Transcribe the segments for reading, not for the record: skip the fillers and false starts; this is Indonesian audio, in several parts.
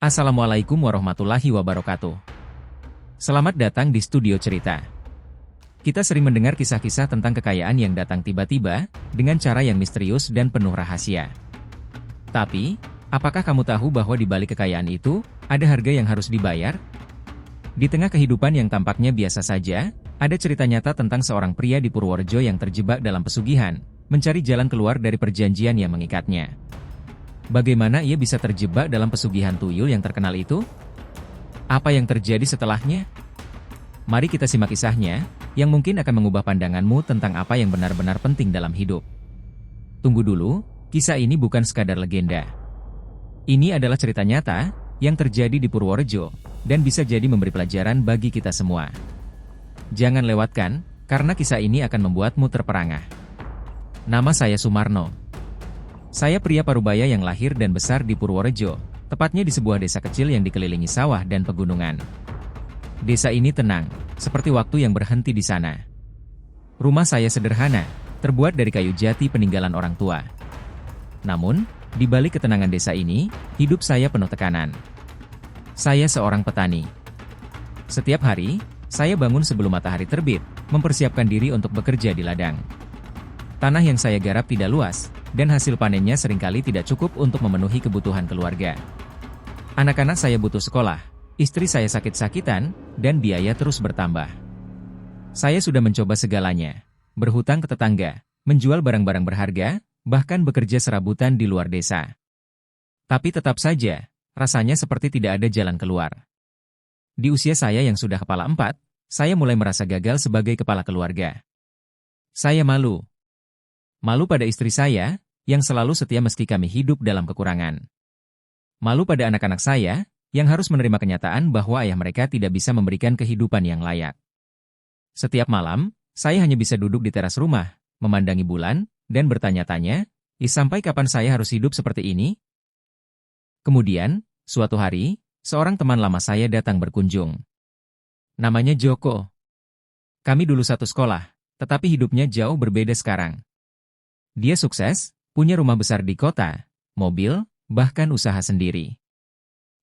Assalamualaikum warahmatullahi wabarakatuh. Selamat datang di Studio Cerita. Kita sering mendengar kisah-kisah tentang kekayaan yang datang tiba-tiba, dengan cara yang misterius dan penuh rahasia. Tapi, apakah kamu tahu bahwa di balik kekayaan itu, ada harga yang harus dibayar? Di tengah kehidupan yang tampaknya biasa saja, ada cerita nyata tentang seorang pria di Purworejo yang terjebak dalam pesugihan, mencari jalan keluar dari perjanjian yang mengikatnya. Bagaimana ia bisa terjebak dalam pesugihan tuyul yang terkenal itu? Apa yang terjadi setelahnya? Mari kita simak kisahnya, yang mungkin akan mengubah pandanganmu tentang apa yang benar-benar penting dalam hidup. Tunggu dulu, kisah ini bukan sekadar legenda. Ini adalah cerita nyata, yang terjadi di Purworejo, dan bisa jadi memberi pelajaran bagi kita semua. Jangan lewatkan, karena kisah ini akan membuatmu terperangah. Nama saya Sumarno. Saya pria Parubaya yang lahir dan besar di Purworejo, tepatnya di sebuah desa kecil yang dikelilingi sawah dan pegunungan. Desa ini tenang, seperti waktu yang berhenti di sana. Rumah saya sederhana, terbuat dari kayu jati peninggalan orang tua. Namun, di balik ketenangan desa ini, hidup saya penuh tekanan. Saya seorang petani. Setiap hari, saya bangun sebelum matahari terbit, mempersiapkan diri untuk bekerja di ladang. Tanah yang saya garap tidak luas, dan hasil panennya seringkali tidak cukup untuk memenuhi kebutuhan keluarga. Anak-anak saya butuh sekolah, istri saya sakit-sakitan, dan biaya terus bertambah. Saya sudah mencoba segalanya, berhutang ke tetangga, menjual barang-barang berharga, bahkan bekerja serabutan di luar desa. Tapi tetap saja, rasanya seperti tidak ada jalan keluar. Di usia saya yang sudah kepala 4, saya mulai merasa gagal sebagai kepala keluarga. Saya malu. Malu pada istri saya, yang selalu setia meski kami hidup dalam kekurangan. Malu pada anak-anak saya, yang harus menerima kenyataan bahwa ayah mereka tidak bisa memberikan kehidupan yang layak. Setiap malam, saya hanya bisa duduk di teras rumah, memandangi bulan, dan bertanya-tanya, sampai kapan saya harus hidup seperti ini? Kemudian, suatu hari, seorang teman lama saya datang berkunjung. Namanya Joko. Kami dulu satu sekolah, tetapi hidupnya jauh berbeda sekarang. Dia sukses, punya rumah besar di kota, mobil, bahkan usaha sendiri.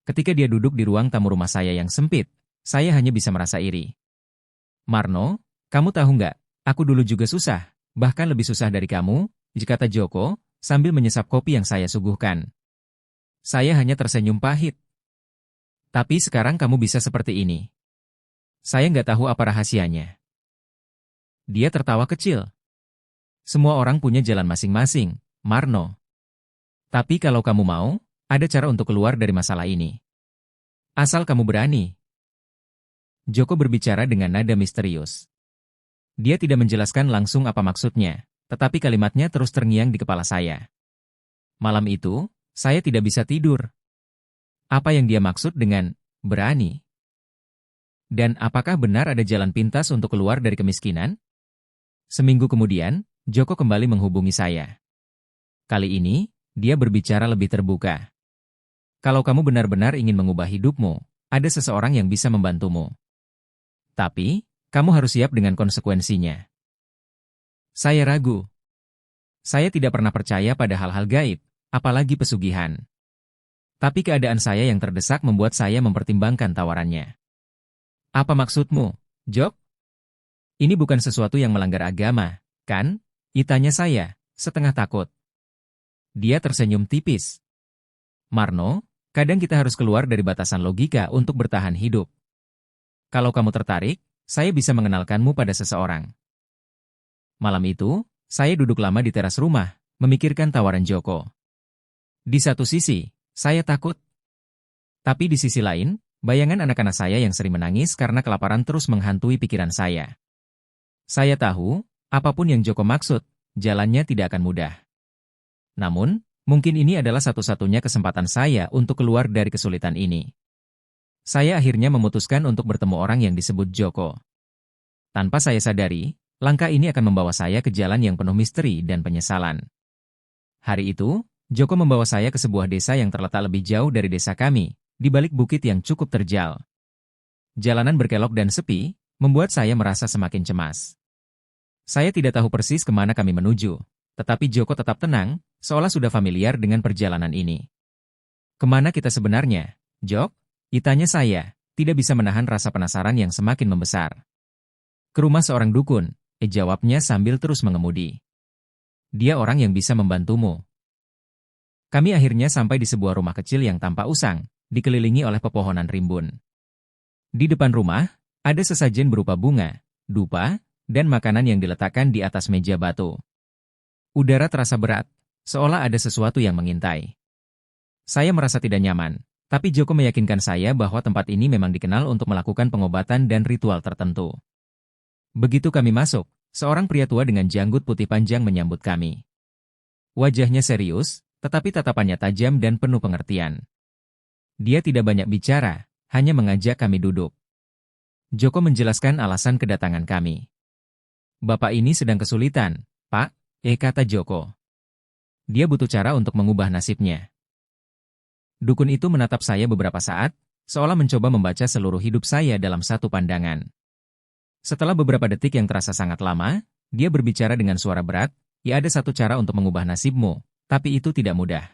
Ketika dia duduk di ruang tamu rumah saya yang sempit, saya hanya bisa merasa iri. Marno, kamu tahu nggak, aku dulu juga susah, bahkan lebih susah dari kamu, kata Joko, sambil menyesap kopi yang saya suguhkan. Saya hanya tersenyum pahit. Tapi sekarang kamu bisa seperti ini. Saya nggak tahu apa rahasianya. Dia tertawa kecil. Semua orang punya jalan masing-masing, Marno. Tapi kalau kamu mau, ada cara untuk keluar dari masalah ini. Asal kamu berani. Joko berbicara dengan nada misterius. Dia tidak menjelaskan langsung apa maksudnya, tetapi kalimatnya terus terngiang di kepala saya. Malam itu, saya tidak bisa tidur. Apa yang dia maksud dengan berani? Dan apakah benar ada jalan pintas untuk keluar dari kemiskinan? Seminggu kemudian, Joko kembali menghubungi saya. Kali ini, dia berbicara lebih terbuka. Kalau kamu benar-benar ingin mengubah hidupmu, ada seseorang yang bisa membantumu. Tapi, kamu harus siap dengan konsekuensinya. Saya ragu. Saya tidak pernah percaya pada hal-hal gaib, apalagi pesugihan. Tapi keadaan saya yang terdesak membuat saya mempertimbangkan tawarannya. Apa maksudmu, Jok? Ini bukan sesuatu yang melanggar agama, kan? Tanya saya, setengah takut. Dia tersenyum tipis. Marno, kadang kita harus keluar dari batasan logika untuk bertahan hidup. Kalau kamu tertarik, saya bisa mengenalkanmu pada seseorang. Malam itu, saya duduk lama di teras rumah, memikirkan tawaran Joko. Di satu sisi, saya takut. Tapi di sisi lain, bayangan anak-anak saya yang sering menangis karena kelaparan terus menghantui pikiran saya. Saya tahu, apapun yang Joko maksud, jalannya tidak akan mudah. Namun, mungkin ini adalah satu-satunya kesempatan saya untuk keluar dari kesulitan ini. Saya akhirnya memutuskan untuk bertemu orang yang disebut Joko. Tanpa saya sadari, langkah ini akan membawa saya ke jalan yang penuh misteri dan penyesalan. Hari itu, Joko membawa saya ke sebuah desa yang terletak lebih jauh dari desa kami, di balik bukit yang cukup terjal. Jalanan berkelok dan sepi, membuat saya merasa semakin cemas. Saya tidak tahu persis kemana kami menuju, tetapi Joko tetap tenang, seolah sudah familiar dengan perjalanan ini. Kemana kita sebenarnya? Jok, tanya saya, tidak bisa menahan rasa penasaran yang semakin membesar. Ke rumah seorang dukun, jawabnya sambil terus mengemudi. Dia orang yang bisa membantumu. Kami akhirnya sampai di sebuah rumah kecil yang tampak usang, dikelilingi oleh pepohonan rimbun. Di depan rumah, ada sesajen berupa bunga, dupa, dan makanan yang diletakkan di atas meja batu. Udara terasa berat, seolah ada sesuatu yang mengintai. Saya merasa tidak nyaman, tapi Joko meyakinkan saya bahwa tempat ini memang dikenal untuk melakukan pengobatan dan ritual tertentu. Begitu kami masuk, seorang pria tua dengan janggut putih panjang menyambut kami. Wajahnya serius, tetapi tatapannya tajam dan penuh pengertian. Dia tidak banyak bicara, hanya mengajak kami duduk. Joko menjelaskan alasan kedatangan kami. Bapak ini sedang kesulitan, Pak, kata Joko. Dia butuh cara untuk mengubah nasibnya. Dukun itu menatap saya beberapa saat, seolah mencoba membaca seluruh hidup saya dalam satu pandangan. Setelah beberapa detik yang terasa sangat lama, dia berbicara dengan suara berat, ya ada satu cara untuk mengubah nasibmu, tapi itu tidak mudah.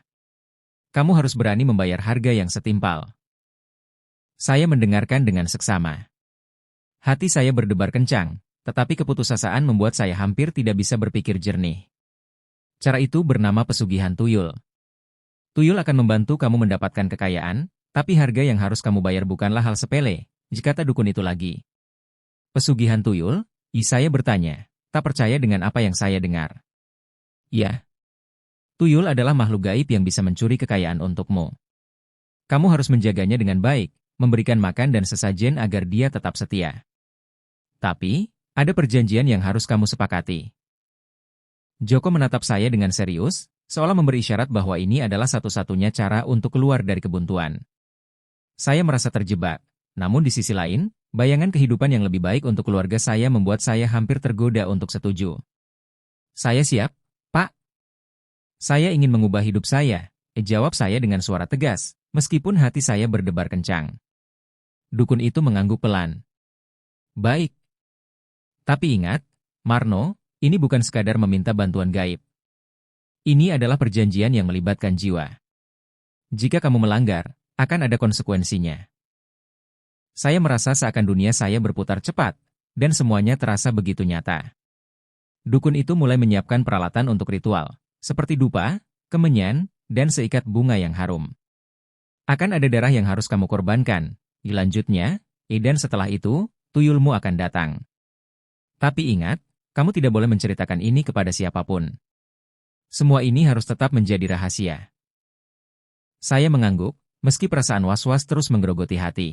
Kamu harus berani membayar harga yang setimpal. Saya mendengarkan dengan seksama. Hati saya berdebar kencang, tetapi keputusasaan membuat saya hampir tidak bisa berpikir jernih. Cara itu bernama pesugihan tuyul. Tuyul akan membantu kamu mendapatkan kekayaan, tapi harga yang harus kamu bayar bukanlah hal sepele, kata dukun itu lagi. Pesugihan tuyul? Saya bertanya, tak percaya dengan apa yang saya dengar. Ya. Tuyul adalah makhluk gaib yang bisa mencuri kekayaan untukmu. Kamu harus menjaganya dengan baik, memberikan makan dan sesajen agar dia tetap setia. Tapi, ada perjanjian yang harus kamu sepakati. Joko menatap saya dengan serius, seolah memberi isyarat bahwa ini adalah satu-satunya cara untuk keluar dari kebuntuan. Saya merasa terjebak, namun di sisi lain, bayangan kehidupan yang lebih baik untuk keluarga saya membuat saya hampir tergoda untuk setuju. Saya siap, Pak. Saya ingin mengubah hidup saya, jawab saya dengan suara tegas, meskipun hati saya berdebar kencang. Dukun itu mengangguk pelan. Baik. Tapi ingat, Marno, ini bukan sekadar meminta bantuan gaib. Ini adalah perjanjian yang melibatkan jiwa. Jika kamu melanggar, akan ada konsekuensinya. Saya merasa seakan dunia saya berputar cepat, dan semuanya terasa begitu nyata. Dukun itu mulai menyiapkan peralatan untuk ritual, seperti dupa, kemenyan, dan seikat bunga yang harum. Akan ada darah yang harus kamu korbankan, dilanjutnya, dan setelah itu, tuyulmu akan datang. Tapi ingat, kamu tidak boleh menceritakan ini kepada siapapun. Semua ini harus tetap menjadi rahasia. Saya mengangguk, meski perasaan was-was terus menggerogoti hati.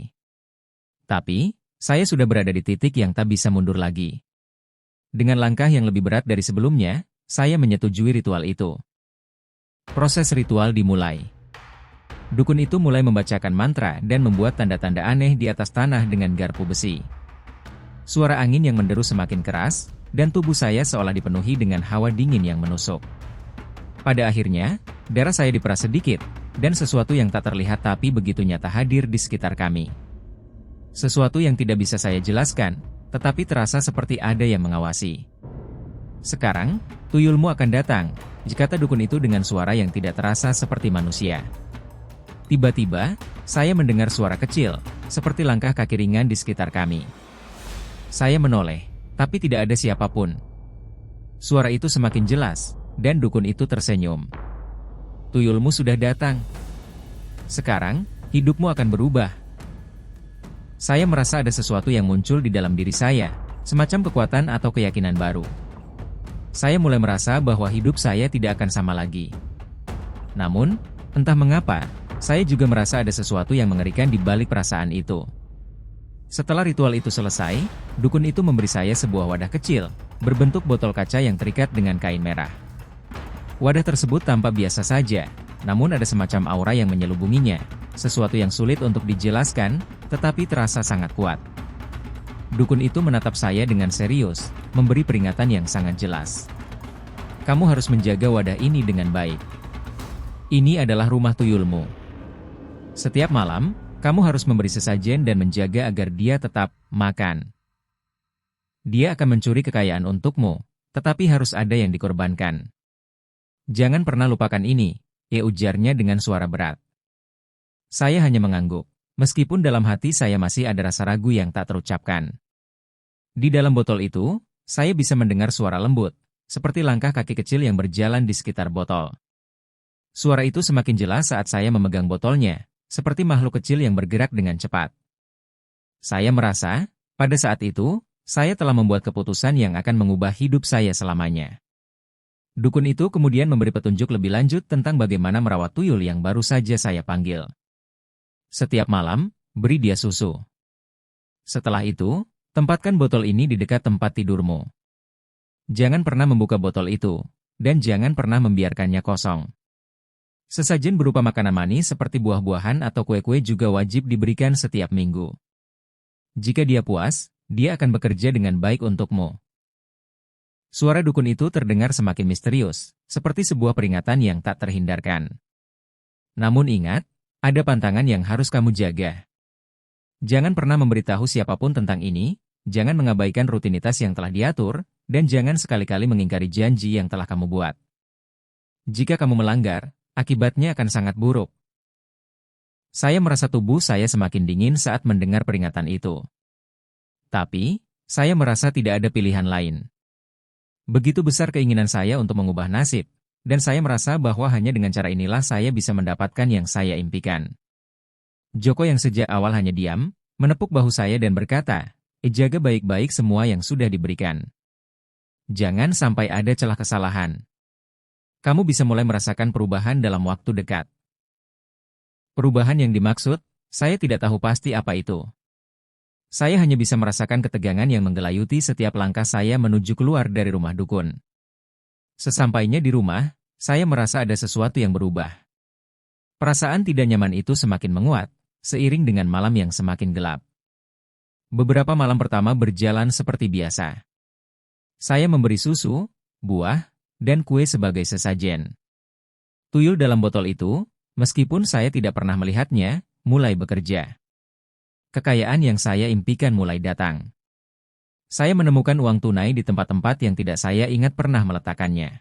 Tapi, saya sudah berada di titik yang tak bisa mundur lagi. Dengan langkah yang lebih berat dari sebelumnya, saya menyetujui ritual itu. Proses ritual dimulai. Dukun itu mulai membacakan mantra dan membuat tanda-tanda aneh di atas tanah dengan garpu besi. Suara angin yang menderu semakin keras, dan tubuh saya seolah dipenuhi dengan hawa dingin yang menusuk. Pada akhirnya, darah saya diperas sedikit, dan sesuatu yang tak terlihat tapi begitu nyata hadir di sekitar kami. Sesuatu yang tidak bisa saya jelaskan, tetapi terasa seperti ada yang mengawasi. Sekarang, tuyulmu akan datang, kata dukun itu dengan suara yang tidak terasa seperti manusia. Tiba-tiba, saya mendengar suara kecil, seperti langkah kaki ringan di sekitar kami. Saya menoleh, tapi tidak ada siapapun. Suara itu semakin jelas, dan dukun itu tersenyum. Tuyulmu sudah datang. Sekarang, hidupmu akan berubah. Saya merasa ada sesuatu yang muncul di dalam diri saya, semacam kekuatan atau keyakinan baru. Saya mulai merasa bahwa hidup saya tidak akan sama lagi. Namun, entah mengapa, saya juga merasa ada sesuatu yang mengerikan di balik perasaan itu. Setelah ritual itu selesai, dukun itu memberi saya sebuah wadah kecil, berbentuk botol kaca yang terikat dengan kain merah. Wadah tersebut tampak biasa saja, namun ada semacam aura yang menyelubunginya, sesuatu yang sulit untuk dijelaskan, tetapi terasa sangat kuat. Dukun itu menatap saya dengan serius, memberi peringatan yang sangat jelas. Kamu harus menjaga wadah ini dengan baik. Ini adalah rumah tuyulmu. Setiap malam, kamu harus memberi sesajen dan menjaga agar dia tetap makan. Dia akan mencuri kekayaan untukmu, tetapi harus ada yang dikorbankan. Jangan pernah lupakan ini, ujarnya dengan suara berat. Saya hanya mengangguk, meskipun dalam hati saya masih ada rasa ragu yang tak terucapkan. Di dalam botol itu, saya bisa mendengar suara lembut, seperti langkah kaki kecil yang berjalan di sekitar botol. Suara itu semakin jelas saat saya memegang botolnya, seperti makhluk kecil yang bergerak dengan cepat. Saya merasa, pada saat itu, saya telah membuat keputusan yang akan mengubah hidup saya selamanya. Dukun itu kemudian memberi petunjuk lebih lanjut tentang bagaimana merawat tuyul yang baru saja saya panggil. Setiap malam, beri dia susu. Setelah itu, tempatkan botol ini di dekat tempat tidurmu. Jangan pernah membuka botol itu, dan jangan pernah membiarkannya kosong. Sesajen berupa makanan manis seperti buah-buahan atau kue-kue juga wajib diberikan setiap minggu. Jika dia puas, dia akan bekerja dengan baik untukmu. Suara dukun itu terdengar semakin misterius, seperti sebuah peringatan yang tak terhindarkan. Namun ingat, ada pantangan yang harus kamu jaga. Jangan pernah memberitahu siapapun tentang ini, jangan mengabaikan rutinitas yang telah diatur, dan jangan sekali-kali mengingkari janji yang telah kamu buat. Jika kamu melanggar, akibatnya akan sangat buruk. Saya merasa tubuh saya semakin dingin saat mendengar peringatan itu. Tapi, saya merasa tidak ada pilihan lain. Begitu besar keinginan saya untuk mengubah nasib, dan saya merasa bahwa hanya dengan cara inilah saya bisa mendapatkan yang saya impikan. Joko yang sejak awal hanya diam, menepuk bahu saya dan berkata, jaga baik-baik semua yang sudah diberikan. Jangan sampai ada celah kesalahan. Kamu bisa mulai merasakan perubahan dalam waktu dekat. Perubahan yang dimaksud, saya tidak tahu pasti apa itu. Saya hanya bisa merasakan ketegangan yang menggelayuti setiap langkah saya menuju keluar dari rumah dukun. Sesampainya di rumah, saya merasa ada sesuatu yang berubah. Perasaan tidak nyaman itu semakin menguat, seiring dengan malam yang semakin gelap. Beberapa malam pertama berjalan seperti biasa. Saya memberi susu, buah, dan kue sebagai sesajen. Tuyul dalam botol itu, meskipun saya tidak pernah melihatnya, mulai bekerja. Kekayaan yang saya impikan mulai datang. Saya menemukan uang tunai di tempat-tempat yang tidak saya ingat pernah meletakkannya.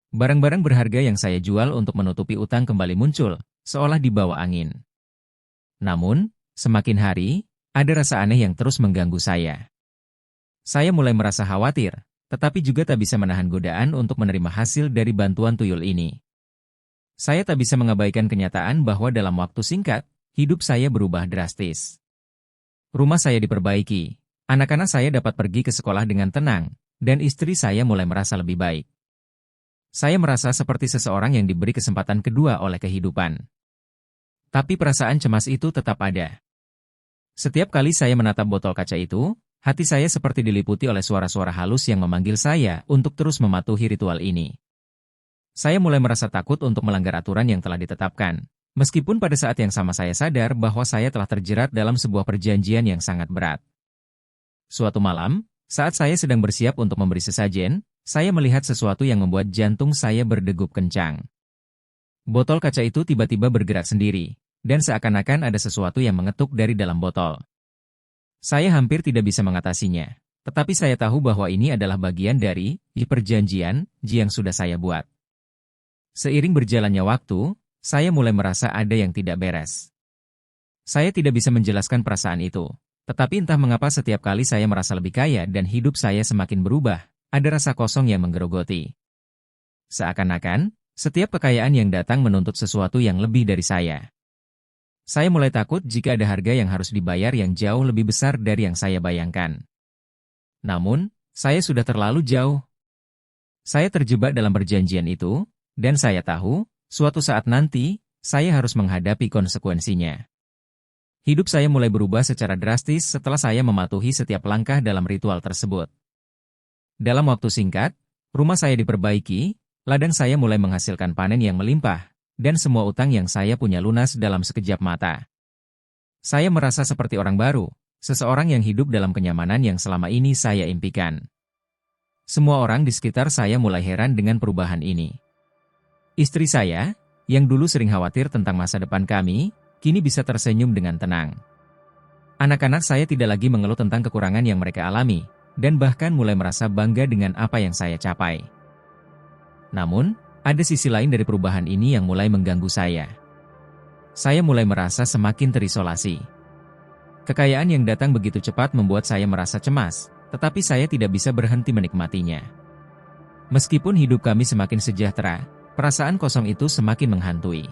Barang-barang berharga yang saya jual untuk menutupi utang kembali muncul, seolah dibawa angin. Namun, semakin hari, ada rasa aneh yang terus mengganggu saya. Saya mulai merasa khawatir, tetapi juga tak bisa menahan godaan untuk menerima hasil dari bantuan tuyul ini. Saya tak bisa mengabaikan kenyataan bahwa dalam waktu singkat, hidup saya berubah drastis. Rumah saya diperbaiki, anak-anak saya dapat pergi ke sekolah dengan tenang, dan istri saya mulai merasa lebih baik. Saya merasa seperti seseorang yang diberi kesempatan kedua oleh kehidupan. Tapi perasaan cemas itu tetap ada. Setiap kali saya menatap botol kaca itu, hati saya seperti diliputi oleh suara-suara halus yang memanggil saya untuk terus mematuhi ritual ini. Saya mulai merasa takut untuk melanggar aturan yang telah ditetapkan. Meskipun pada saat yang sama saya sadar bahwa saya telah terjerat dalam sebuah perjanjian yang sangat berat. Suatu malam, saat saya sedang bersiap untuk memberi sesajen, saya melihat sesuatu yang membuat jantung saya berdegup kencang. Botol kaca itu tiba-tiba bergerak sendiri, dan seakan-akan ada sesuatu yang mengetuk dari dalam botol. Saya hampir tidak bisa mengatasinya, tetapi saya tahu bahwa ini adalah bagian dari perjanjian yang sudah saya buat. Seiring berjalannya waktu, saya mulai merasa ada yang tidak beres. Saya tidak bisa menjelaskan perasaan itu, tetapi entah mengapa setiap kali saya merasa lebih kaya dan hidup saya semakin berubah, ada rasa kosong yang menggerogoti. Seakan-akan, setiap kekayaan yang datang menuntut sesuatu yang lebih dari saya. Saya mulai takut jika ada harga yang harus dibayar yang jauh lebih besar dari yang saya bayangkan. Namun, saya sudah terlalu jauh. Saya terjebak dalam perjanjian itu, dan saya tahu, suatu saat nanti, saya harus menghadapi konsekuensinya. Hidup saya mulai berubah secara drastis setelah saya mematuhi setiap langkah dalam ritual tersebut. Dalam waktu singkat, rumah saya diperbaiki, ladang saya mulai menghasilkan panen yang melimpah, dan semua utang yang saya punya lunas dalam sekejap mata. Saya merasa seperti orang baru, seseorang yang hidup dalam kenyamanan yang selama ini saya impikan. Semua orang di sekitar saya mulai heran dengan perubahan ini. Istri saya, yang dulu sering khawatir tentang masa depan kami, kini bisa tersenyum dengan tenang. Anak-anak saya tidak lagi mengeluh tentang kekurangan yang mereka alami, dan bahkan mulai merasa bangga dengan apa yang saya capai. Namun, ada sisi lain dari perubahan ini yang mulai mengganggu saya. saya mulai merasa semakin terisolasi. Kekayaan yang datang begitu cepat membuat saya merasa cemas, tetapi saya tidak bisa berhenti menikmatinya. Meskipun hidup kami semakin sejahtera, perasaan kosong itu semakin menghantui.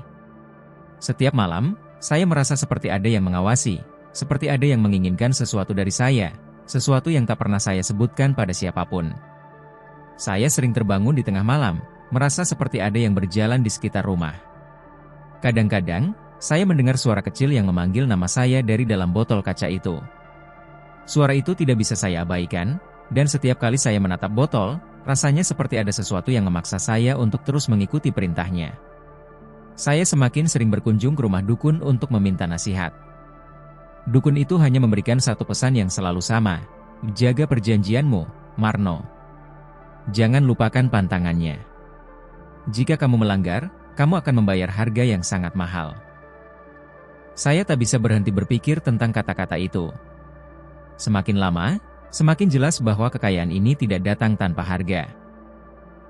Setiap malam, saya merasa seperti ada yang mengawasi, seperti ada yang menginginkan sesuatu dari saya, sesuatu yang tak pernah saya sebutkan pada siapapun. Saya sering terbangun di tengah malam, merasa seperti ada yang berjalan di sekitar rumah. Kadang-kadang, saya mendengar suara kecil yang memanggil nama saya dari dalam botol kaca itu. Suara itu tidak bisa saya abaikan, dan setiap kali saya menatap botol, rasanya seperti ada sesuatu yang memaksa saya untuk terus mengikuti perintahnya. Saya semakin sering berkunjung ke rumah dukun untuk meminta nasihat. Dukun itu hanya memberikan satu pesan yang selalu sama, jaga perjanjianmu, Marno. Jangan lupakan pantangannya. Jika kamu melanggar, kamu akan membayar harga yang sangat mahal. Saya tak bisa berhenti berpikir tentang kata-kata itu. Semakin lama, semakin jelas bahwa kekayaan ini tidak datang tanpa harga.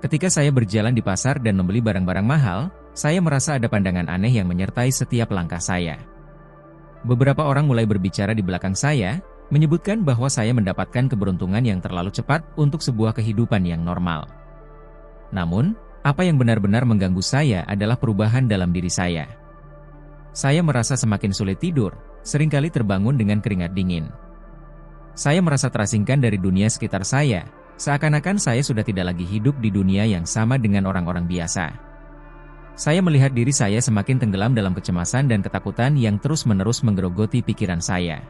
Ketika saya berjalan di pasar dan membeli barang-barang mahal, saya merasa ada pandangan aneh yang menyertai setiap langkah saya. Beberapa orang mulai berbicara di belakang saya, menyebutkan bahwa saya mendapatkan keberuntungan yang terlalu cepat untuk sebuah kehidupan yang normal. Namun, apa yang benar-benar mengganggu saya adalah perubahan dalam diri saya. Saya merasa semakin sulit tidur, seringkali terbangun dengan keringat dingin. Saya merasa terasingkan dari dunia sekitar saya, seakan-akan saya sudah tidak lagi hidup di dunia yang sama dengan orang-orang biasa. Saya melihat diri saya semakin tenggelam dalam kecemasan dan ketakutan yang terus-menerus menggerogoti pikiran saya.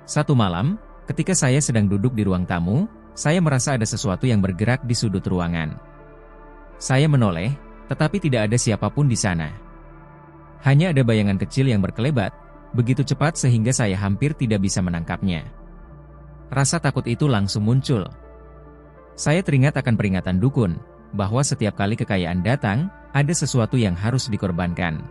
Satu malam, ketika saya sedang duduk di ruang tamu, saya merasa ada sesuatu yang bergerak di sudut ruangan. Saya menoleh, tetapi tidak ada siapapun di sana. Hanya ada bayangan kecil yang berkelebat, begitu cepat sehingga saya hampir tidak bisa menangkapnya. Rasa takut itu langsung muncul. Saya teringat akan peringatan dukun, bahwa setiap kali kekayaan datang, ada sesuatu yang harus dikorbankan.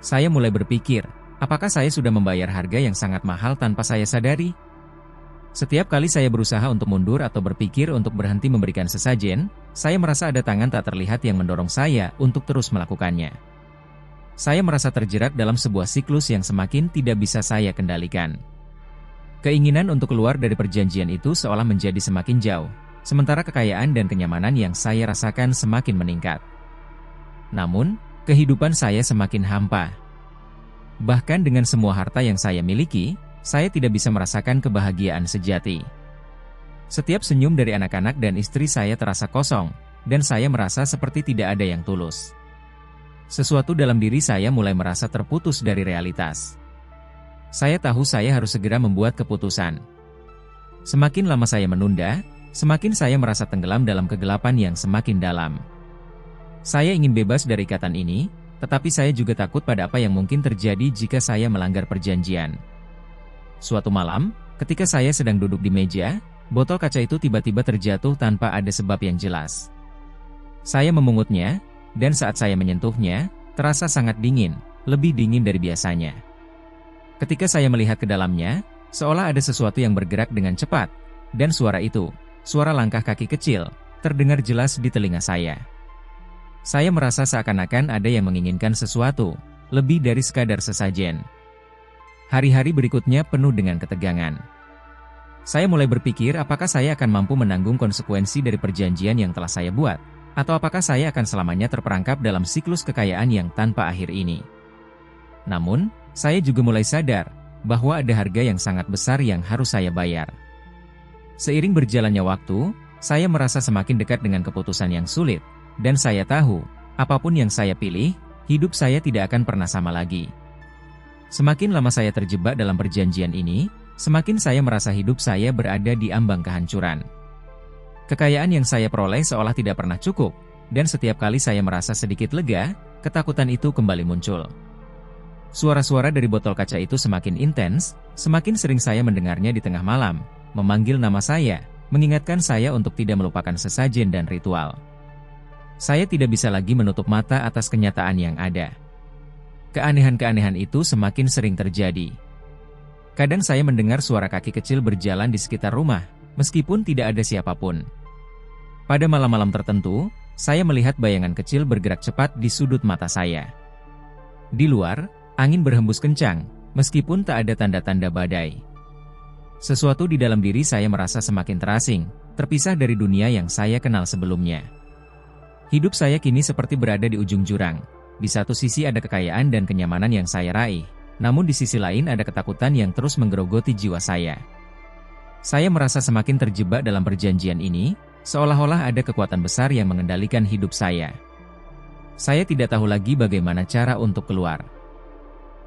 Saya mulai berpikir, apakah saya sudah membayar harga yang sangat mahal tanpa saya sadari? Setiap kali saya berusaha untuk mundur atau berpikir untuk berhenti memberikan sesajen, saya merasa ada tangan tak terlihat yang mendorong saya untuk terus melakukannya. Saya merasa terjerat dalam sebuah siklus yang semakin tidak bisa saya kendalikan. Keinginan untuk keluar dari perjanjian itu seolah menjadi semakin jauh, sementara kekayaan dan kenyamanan yang saya rasakan semakin meningkat. Namun, kehidupan saya semakin hampa. Bahkan dengan semua harta yang saya miliki, saya tidak bisa merasakan kebahagiaan sejati. Setiap senyum dari anak-anak dan istri saya terasa kosong, dan saya merasa seperti tidak ada yang tulus. Sesuatu dalam diri saya mulai merasa terputus dari realitas. Saya tahu saya harus segera membuat keputusan. Semakin lama saya menunda, semakin saya merasa tenggelam dalam kegelapan yang semakin dalam. Saya ingin bebas dari ikatan ini, tetapi saya juga takut pada apa yang mungkin terjadi jika saya melanggar perjanjian. Suatu malam, ketika saya sedang duduk di meja, botol kaca itu tiba-tiba terjatuh tanpa ada sebab yang jelas. Saya memungutnya, dan saat saya menyentuhnya, terasa sangat dingin, lebih dingin dari biasanya. Ketika saya melihat ke dalamnya, seolah ada sesuatu yang bergerak dengan cepat, dan suara itu, suara langkah kaki kecil, terdengar jelas di telinga saya. Saya merasa seakan-akan ada yang menginginkan sesuatu, lebih dari sekadar sesajen. Hari-hari berikutnya penuh dengan ketegangan. Saya mulai berpikir apakah saya akan mampu menanggung konsekuensi dari perjanjian yang telah saya buat, atau apakah saya akan selamanya terperangkap dalam siklus kekayaan yang tanpa akhir ini. Namun, saya juga mulai sadar bahwa ada harga yang sangat besar yang harus saya bayar. Seiring berjalannya waktu, saya merasa semakin dekat dengan keputusan yang sulit, dan saya tahu, apapun yang saya pilih, hidup saya tidak akan pernah sama lagi. Semakin lama saya terjebak dalam perjanjian ini, semakin saya merasa hidup saya berada di ambang kehancuran. Kekayaan yang saya peroleh seolah tidak pernah cukup, dan setiap kali saya merasa sedikit lega, ketakutan itu kembali muncul. Suara-suara dari botol kaca itu semakin intens, semakin sering saya mendengarnya di tengah malam, memanggil nama saya, mengingatkan saya untuk tidak melupakan sesajen dan ritual. Saya tidak bisa lagi menutup mata atas kenyataan yang ada. Keanehan-keanehan itu semakin sering terjadi. Kadang saya mendengar suara kaki kecil berjalan di sekitar rumah, meskipun tidak ada siapapun. Pada malam-malam tertentu, saya melihat bayangan kecil bergerak cepat di sudut mata saya. Di luar, angin berhembus kencang, meskipun tak ada tanda-tanda badai. Sesuatu di dalam diri saya merasa semakin terasing, terpisah dari dunia yang saya kenal sebelumnya. Hidup saya kini seperti berada di ujung jurang. Di satu sisi ada kekayaan dan kenyamanan yang saya raih, namun di sisi lain ada ketakutan yang terus menggerogoti jiwa saya. Saya merasa semakin terjebak dalam perjanjian ini, seolah-olah ada kekuatan besar yang mengendalikan hidup saya. Saya tidak tahu lagi bagaimana cara untuk keluar.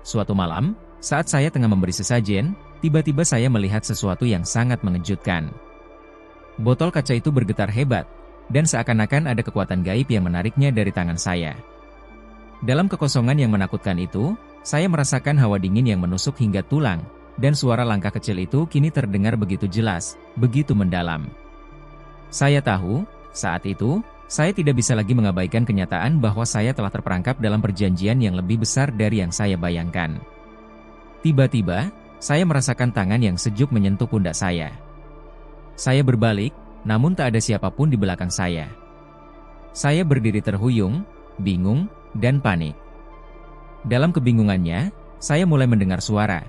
Suatu malam, saat saya tengah memberi sesajen, tiba-tiba saya melihat sesuatu yang sangat mengejutkan. Botol kaca itu bergetar hebat, dan seakan-akan ada kekuatan gaib yang menariknya dari tangan saya. Dalam kekosongan yang menakutkan itu, saya merasakan hawa dingin yang menusuk hingga tulang, dan suara langkah kecil itu kini terdengar begitu jelas, begitu mendalam. Saya tahu, saat itu, saya tidak bisa lagi mengabaikan kenyataan bahwa saya telah terperangkap dalam perjanjian yang lebih besar dari yang saya bayangkan. Tiba-tiba, saya merasakan tangan yang sejuk menyentuh pundak saya. Saya berbalik, namun tak ada siapapun di belakang saya. Saya berdiri terhuyung, bingung, dan panik. Dalam kebingungannya, saya mulai mendengar suara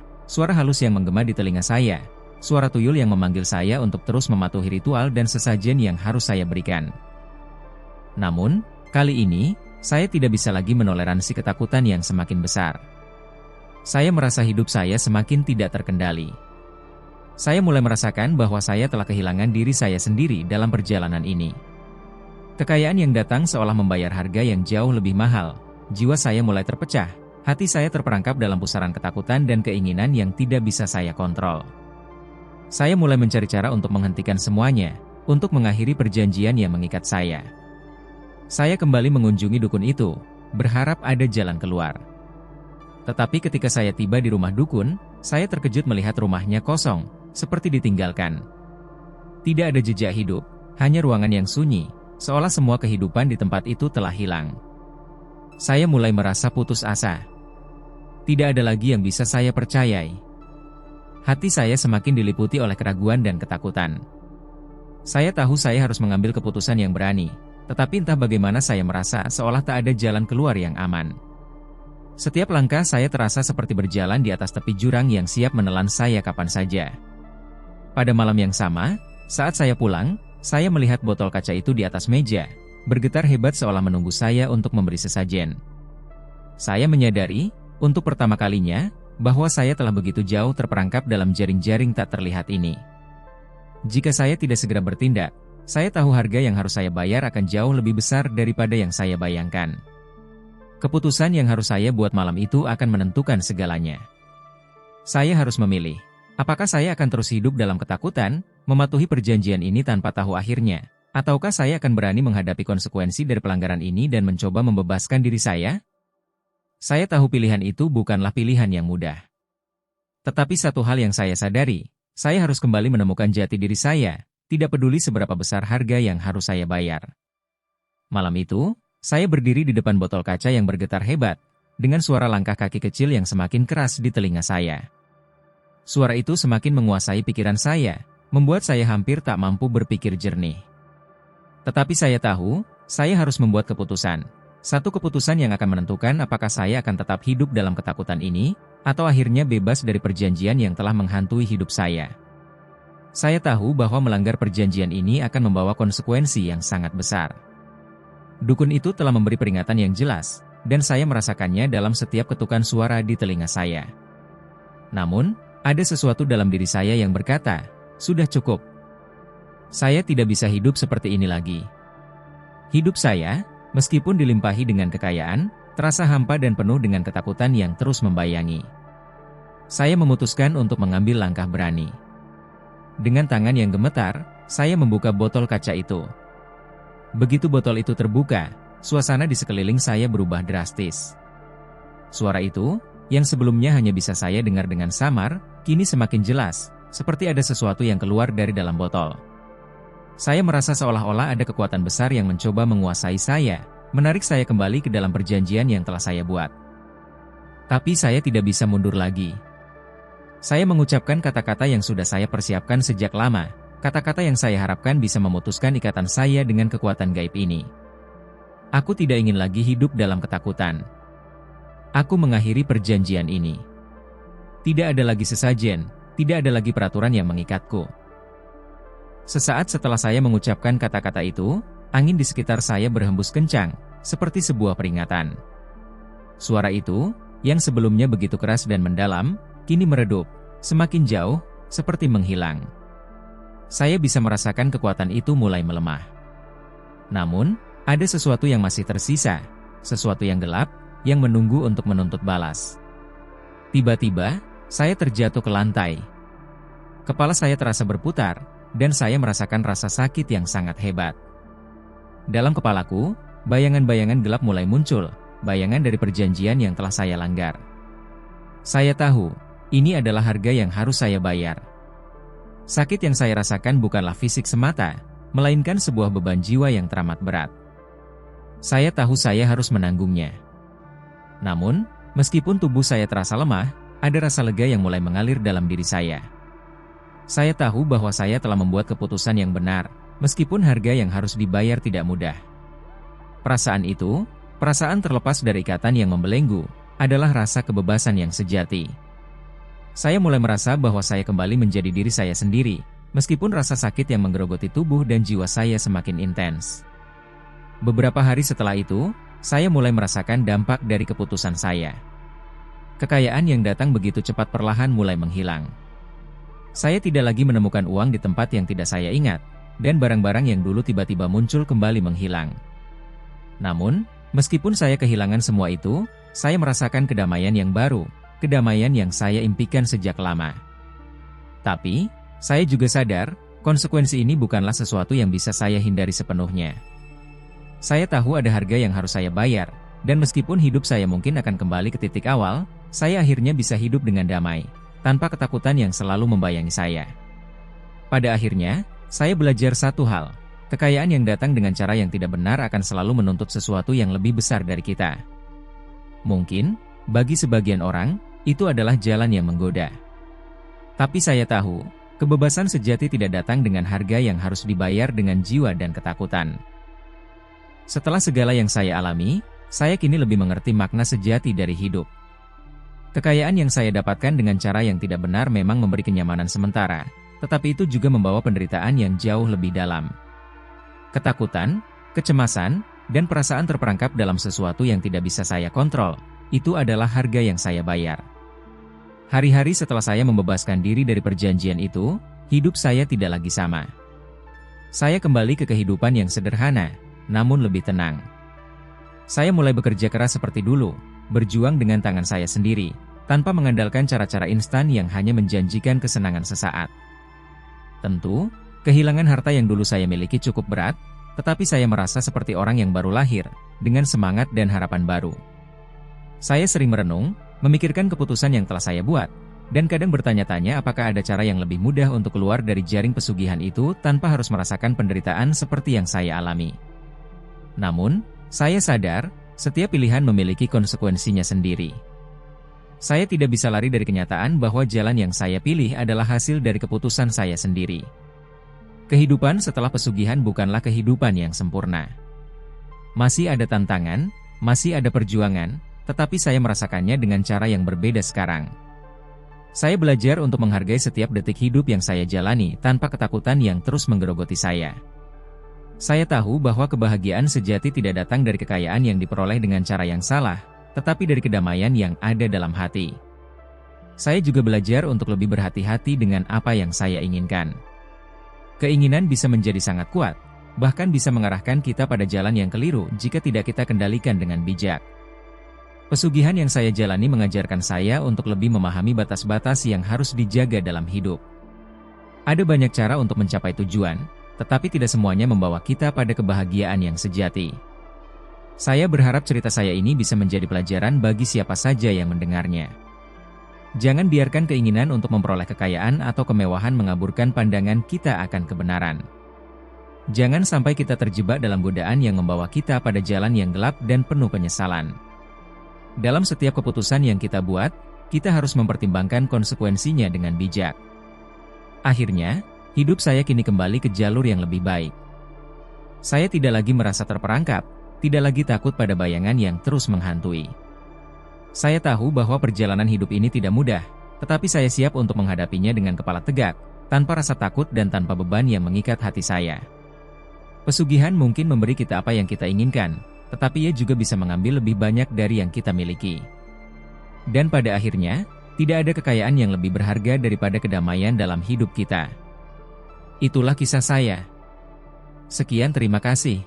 halus yang menggema di telinga saya, suara tuyul yang memanggil saya untuk terus mematuhi ritual dan sesajen yang harus saya berikan. Namun, kali ini, saya tidak bisa lagi menoleransi ketakutan yang semakin besar. Saya merasa hidup saya semakin tidak terkendali. Saya mulai merasakan bahwa saya telah kehilangan diri saya sendiri dalam perjalanan ini. Kekayaan yang datang seolah membayar harga yang jauh lebih mahal. Jiwa saya mulai terpecah, hati saya terperangkap dalam pusaran ketakutan dan keinginan yang tidak bisa saya kontrol. Saya mulai mencari cara untuk menghentikan semuanya, untuk mengakhiri perjanjian yang mengikat saya. Saya kembali mengunjungi dukun itu, berharap ada jalan keluar. Tetapi ketika saya tiba di rumah dukun, saya terkejut melihat rumahnya kosong, seperti ditinggalkan. Tidak ada jejak hidup, hanya ruangan yang sunyi, seolah semua kehidupan di tempat itu telah hilang. Saya mulai merasa putus asa. Tidak ada lagi yang bisa saya percayai. Hati saya semakin diliputi oleh keraguan dan ketakutan. Saya tahu saya harus mengambil keputusan yang berani. Tetapi entah bagaimana saya merasa seolah tak ada jalan keluar yang aman. Setiap langkah saya terasa seperti berjalan di atas tepi jurang yang siap menelan saya kapan saja. Pada malam yang sama, saat saya pulang, saya melihat botol kaca itu di atas meja, bergetar hebat seolah menunggu saya untuk memberi sesajen. Saya menyadari, untuk pertama kalinya, bahwa saya telah begitu jauh terperangkap dalam jaring-jaring tak terlihat ini. Jika saya tidak segera bertindak, saya tahu harga yang harus saya bayar akan jauh lebih besar daripada yang saya bayangkan. Keputusan yang harus saya buat malam itu akan menentukan segalanya. Saya harus memilih, apakah saya akan terus hidup dalam ketakutan, mematuhi perjanjian ini tanpa tahu akhirnya, ataukah saya akan berani menghadapi konsekuensi dari pelanggaran ini dan mencoba membebaskan diri saya? Saya tahu pilihan itu bukanlah pilihan yang mudah. Tetapi satu hal yang saya sadari, saya harus kembali menemukan jati diri saya, tidak peduli seberapa besar harga yang harus saya bayar. Malam itu, saya berdiri di depan botol kaca yang bergetar hebat, dengan suara langkah kaki kecil yang semakin keras di telinga saya. Suara itu semakin menguasai pikiran saya, membuat saya hampir tak mampu berpikir jernih. Tetapi saya tahu, saya harus membuat keputusan. Satu keputusan yang akan menentukan apakah saya akan tetap hidup dalam ketakutan ini, atau akhirnya bebas dari perjanjian yang telah menghantui hidup saya. Saya tahu bahwa melanggar perjanjian ini akan membawa konsekuensi yang sangat besar. Dukun itu telah memberi peringatan yang jelas, dan saya merasakannya dalam setiap ketukan suara di telinga saya. Namun, ada sesuatu dalam diri saya yang berkata, sudah cukup. Saya tidak bisa hidup seperti ini lagi. Hidup saya, meskipun dilimpahi dengan kekayaan, terasa hampa dan penuh dengan ketakutan yang terus membayangi. Saya memutuskan untuk mengambil langkah berani. Dengan tangan yang gemetar, saya membuka botol kaca itu. Begitu botol itu terbuka, suasana di sekeliling saya berubah drastis. Suara itu, yang sebelumnya hanya bisa saya dengar dengan samar, kini semakin jelas, seperti ada sesuatu yang keluar dari dalam botol. Saya merasa seolah-olah ada kekuatan besar yang mencoba menguasai saya, menarik saya kembali ke dalam perjanjian yang telah saya buat. Tapi saya tidak bisa mundur lagi. Saya mengucapkan kata-kata yang sudah saya persiapkan sejak lama, kata-kata yang saya harapkan bisa memutuskan ikatan saya dengan kekuatan gaib ini. Aku tidak ingin lagi hidup dalam ketakutan. Aku mengakhiri perjanjian ini. Tidak ada lagi sesajen, tidak ada lagi peraturan yang mengikatku. Sesaat setelah saya mengucapkan kata-kata itu, angin di sekitar saya berhembus kencang, seperti sebuah peringatan. Suara itu, yang sebelumnya begitu keras dan mendalam, kini meredup, semakin jauh, seperti menghilang. Saya bisa merasakan kekuatan itu mulai melemah. Namun, ada sesuatu yang masih tersisa, sesuatu yang gelap, yang menunggu untuk menuntut balas. Tiba-tiba, saya terjatuh ke lantai. Kepala saya terasa berputar, dan saya merasakan rasa sakit yang sangat hebat. Dalam kepalaku, bayangan-bayangan gelap mulai muncul, bayangan dari perjanjian yang telah saya langgar. Saya tahu, ini adalah harga yang harus saya bayar. Sakit yang saya rasakan bukanlah fisik semata, melainkan sebuah beban jiwa yang teramat berat. Saya tahu saya harus menanggungnya. Namun, meskipun tubuh saya terasa lemah, ada rasa lega yang mulai mengalir dalam diri saya. Saya tahu bahwa saya telah membuat keputusan yang benar, meskipun harga yang harus dibayar tidak mudah. Perasaan itu, perasaan terlepas dari ikatan yang membelenggu, adalah rasa kebebasan yang sejati. Saya mulai merasa bahwa saya kembali menjadi diri saya sendiri, meskipun rasa sakit yang menggerogoti tubuh dan jiwa saya semakin intens. Beberapa hari setelah itu, saya mulai merasakan dampak dari keputusan saya. Kekayaan yang datang begitu cepat perlahan mulai menghilang. Saya tidak lagi menemukan uang di tempat yang tidak saya ingat, dan barang-barang yang dulu tiba-tiba muncul kembali menghilang. Namun, meskipun saya kehilangan semua itu, saya merasakan kedamaian yang baru, kedamaian yang saya impikan sejak lama. Tapi, saya juga sadar, konsekuensi ini bukanlah sesuatu yang bisa saya hindari sepenuhnya. Saya tahu ada harga yang harus saya bayar, dan meskipun hidup saya mungkin akan kembali ke titik awal, saya akhirnya bisa hidup dengan damai, tanpa ketakutan yang selalu membayangi saya. Pada akhirnya, saya belajar satu hal. Kekayaan yang datang dengan cara yang tidak benar akan selalu menuntut sesuatu yang lebih besar dari kita. Mungkin, bagi sebagian orang, itu adalah jalan yang menggoda. Tapi saya tahu, kebebasan sejati tidak datang dengan harga yang harus dibayar dengan jiwa dan ketakutan. Setelah segala yang saya alami, saya kini lebih mengerti makna sejati dari hidup. Kekayaan yang saya dapatkan dengan cara yang tidak benar memang memberi kenyamanan sementara, tetapi itu juga membawa penderitaan yang jauh lebih dalam. Ketakutan, kecemasan, dan perasaan terperangkap dalam sesuatu yang tidak bisa saya kontrol, itu adalah harga yang saya bayar. Hari-hari setelah saya membebaskan diri dari perjanjian itu, hidup saya tidak lagi sama. Saya kembali ke kehidupan yang sederhana, namun lebih tenang. Saya mulai bekerja keras seperti dulu, berjuang dengan tangan saya sendiri, tanpa mengandalkan cara-cara instan yang hanya menjanjikan kesenangan sesaat. Tentu, kehilangan harta yang dulu saya miliki cukup berat, tetapi saya merasa seperti orang yang baru lahir, dengan semangat dan harapan baru. Saya sering merenung, memikirkan keputusan yang telah saya buat, dan kadang bertanya-tanya apakah ada cara yang lebih mudah untuk keluar dari jaring pesugihan itu tanpa harus merasakan penderitaan seperti yang saya alami. Namun, saya sadar, setiap pilihan memiliki konsekuensinya sendiri. Saya tidak bisa lari dari kenyataan bahwa jalan yang saya pilih adalah hasil dari keputusan saya sendiri. Kehidupan setelah pesugihan bukanlah kehidupan yang sempurna. Masih ada tantangan, masih ada perjuangan, tetapi saya merasakannya dengan cara yang berbeda sekarang. Saya belajar untuk menghargai setiap detik hidup yang saya jalani tanpa ketakutan yang terus menggerogoti saya. Saya tahu bahwa kebahagiaan sejati tidak datang dari kekayaan yang diperoleh dengan cara yang salah, tetapi dari kedamaian yang ada dalam hati. Saya juga belajar untuk lebih berhati-hati dengan apa yang saya inginkan. Keinginan bisa menjadi sangat kuat, bahkan bisa mengarahkan kita pada jalan yang keliru jika tidak kita kendalikan dengan bijak. Pesugihan yang saya jalani mengajarkan saya untuk lebih memahami batas-batas yang harus dijaga dalam hidup. Ada banyak cara untuk mencapai tujuan, tetapi tidak semuanya membawa kita pada kebahagiaan yang sejati. Saya berharap cerita saya ini bisa menjadi pelajaran bagi siapa saja yang mendengarnya. Jangan biarkan keinginan untuk memperoleh kekayaan atau kemewahan mengaburkan pandangan kita akan kebenaran. Jangan sampai kita terjebak dalam godaan yang membawa kita pada jalan yang gelap dan penuh penyesalan. Dalam setiap keputusan yang kita buat, kita harus mempertimbangkan konsekuensinya dengan bijak. Akhirnya, hidup saya kini kembali ke jalur yang lebih baik. Saya tidak lagi merasa terperangkap, tidak lagi takut pada bayangan yang terus menghantui. Saya tahu bahwa perjalanan hidup ini tidak mudah, tetapi saya siap untuk menghadapinya dengan kepala tegak, tanpa rasa takut dan tanpa beban yang mengikat hati saya. Pesugihan mungkin memberi kita apa yang kita inginkan, tetapi ia juga bisa mengambil lebih banyak dari yang kita miliki. Dan pada akhirnya, tidak ada kekayaan yang lebih berharga daripada kedamaian dalam hidup kita. Itulah kisah saya. Sekian, terima kasih.